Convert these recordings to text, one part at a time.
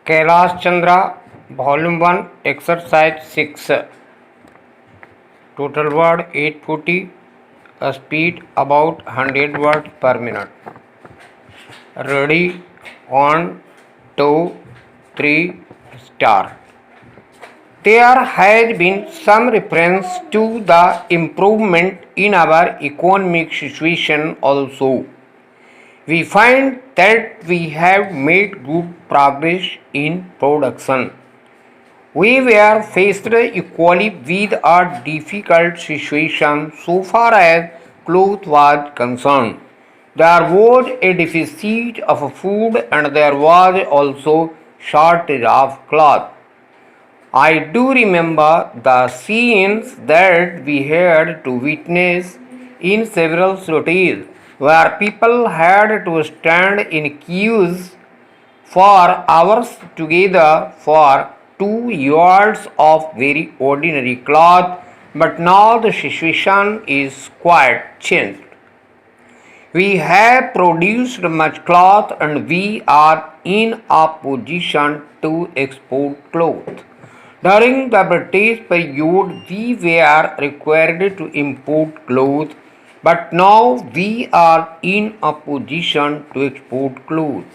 Kailash Chandra, Volume 1, Exercise 6. Total word 840, speed about 100 words per minute. Ready, 1, 2, 3, start. There has been some reference to the improvement in our economic situation also. We find that we have made good progress in production. We were faced equally with a difficult situation so far as cloth was concerned. There was a deficit of food and there was also shortage of cloth. I do remember the scenes that we had to witness in several cities where people had to stand in queues for hours together for 2 yards of very ordinary cloth, but now the situation is quite changed. We have produced much cloth and we are in a position to export cloth. During the British period, we were required to import clothes, but now we are in a position to export clothes.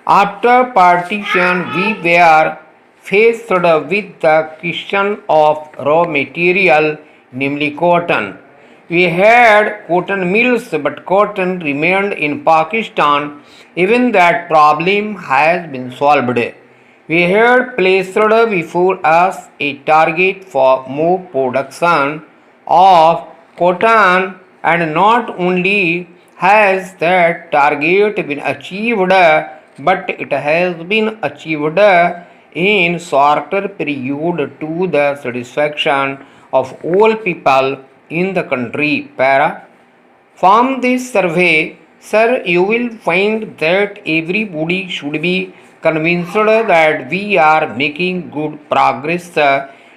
After partition, we were faced with the question of raw material, namely cotton. We had cotton mills, but cotton remained in Pakistan. Even that problem has been solved. We had placed before us a target for more production of cotton, and not only has that target been achieved, but it has been achieved in shorter period to the satisfaction of all people in the country. Para. From this survey, sir, you will find that everybody should be convinced that we are making good progress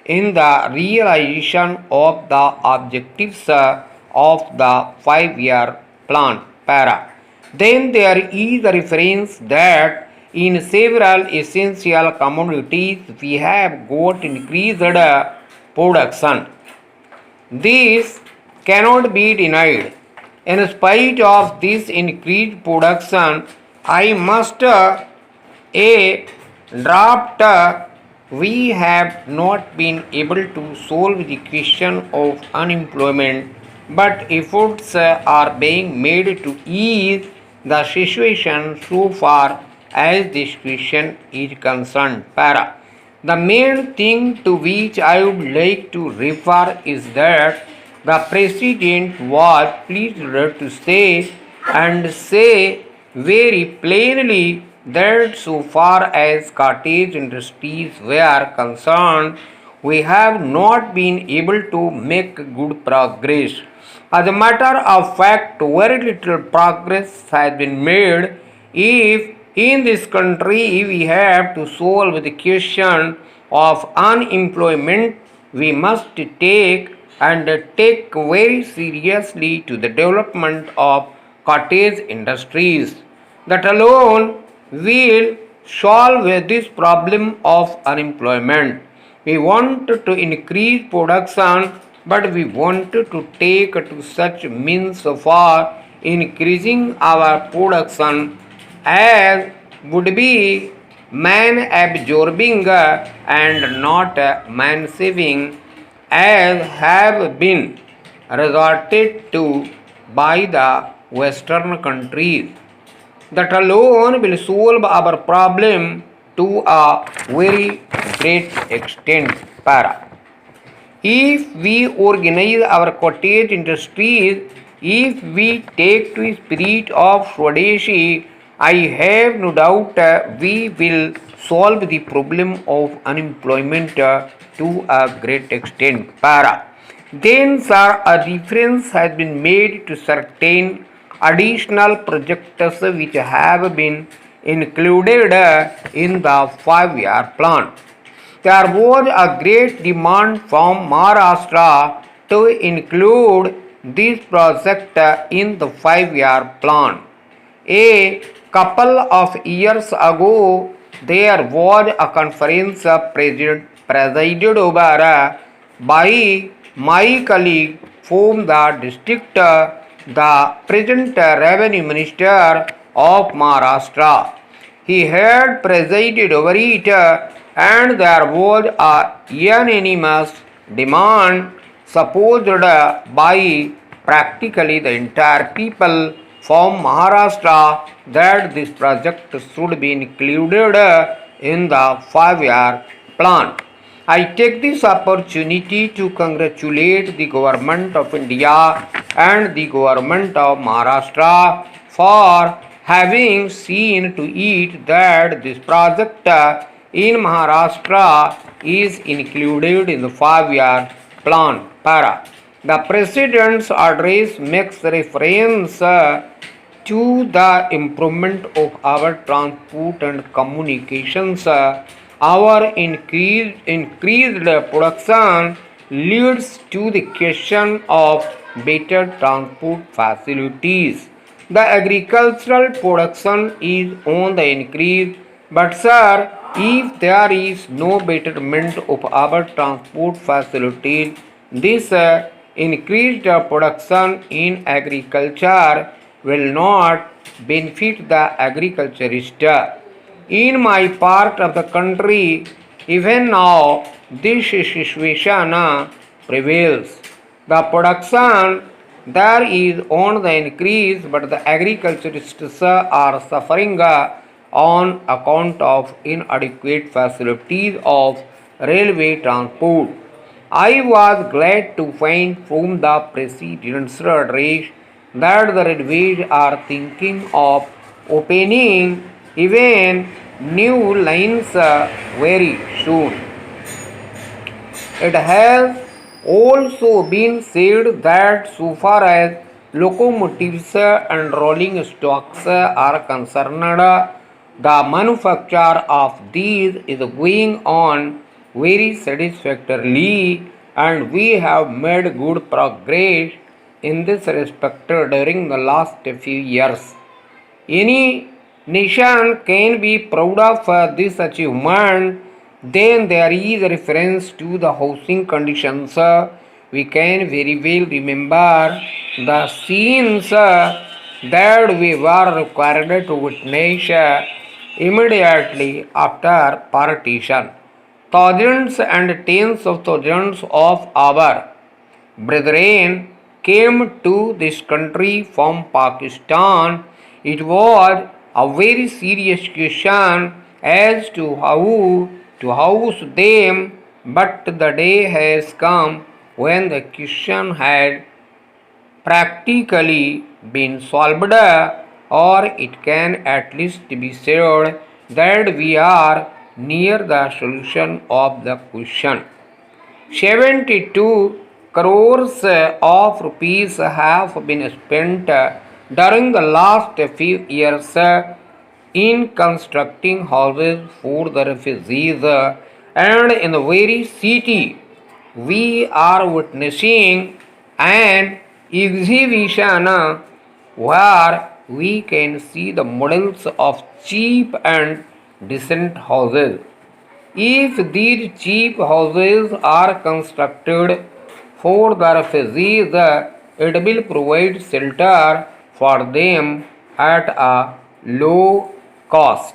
in the realization of the objectives of the 5-year plan. Para. Then there is a reference that in several essential commodities we have got increased production. This cannot be denied. In spite of this increased production, I must a draft we have not been able to solve the question of unemployment, but efforts are being made to ease the situation so far as this question is concerned. Para. The main thing to which I would like to refer is that the President was pleased to say and say very plainly that so far as cottage industries were concerned, we have not been able to make good progress. As a matter of fact, very little progress has been made. If in this country we have to solve the question of unemployment, we must take very seriously to the development of cottage industries. That alone will solve this problem of unemployment. We want to increase production, but we want to take to such means for increasing our production as would be man absorbing and not man saving, as have been resorted to by the Western countries. That alone will solve our problem to a very great extent. Para. If we organize our cottage industries, if we take to spirit of Swadeshi, I have no doubt we will solve the problem of unemployment to a great extent. Para. Then, sir, a reference has been made to certain additional projects which have been included in the 5-year plan. There was a great demand from Maharashtra to include this project in the 5-year plan. A couple of years ago, there was a conference presided over by my colleague from the district, the present revenue minister of Maharashtra. He had presided over it, and there was a unanimous demand supposed by practically the entire people from Maharashtra that this project should be included in the 5-year plan. I take this opportunity to congratulate the Government of India and the Government of Maharashtra for having seen to it that this project in Maharashtra is included in the 5-year plan. Para. The President's address makes reference to the improvement of our transport and communications. Our increased production leads to the question of better transport facilities. The agricultural production is on the increase, but sir, if there is no betterment of our transport facilities, this increased production in agriculture will not benefit the agriculturist. In my part of the country, even now, this situation prevails. The production there is on the increase, but the agriculturists are suffering on account of inadequate facilities of railway transport. I was glad to find from the President's address that the railways are thinking of opening even new lines very soon. It has also been said that so far as locomotives and rolling stocks are concerned, the manufacture of these is going on very satisfactorily, and we have made good progress in this respect during the last few years. Any nation can be proud of this achievement. Then there is a reference to the housing conditions. We can very well remember the scenes that we were required to witness immediately after partition. Thousands and tens of thousands of our brethren came to this country from Pakistan. It was a very serious question as to how to house them, but the day has come when the question had practically been solved, or it can at least be said that we are near the solution of the question. 72 crores of rupees have been spent during the last few years in constructing houses for the refugees, and in the very city we are witnessing an exhibition where we can see the models of cheap and decent houses. If these cheap houses are constructed for the refugees, it will provide shelter for them at a low cost.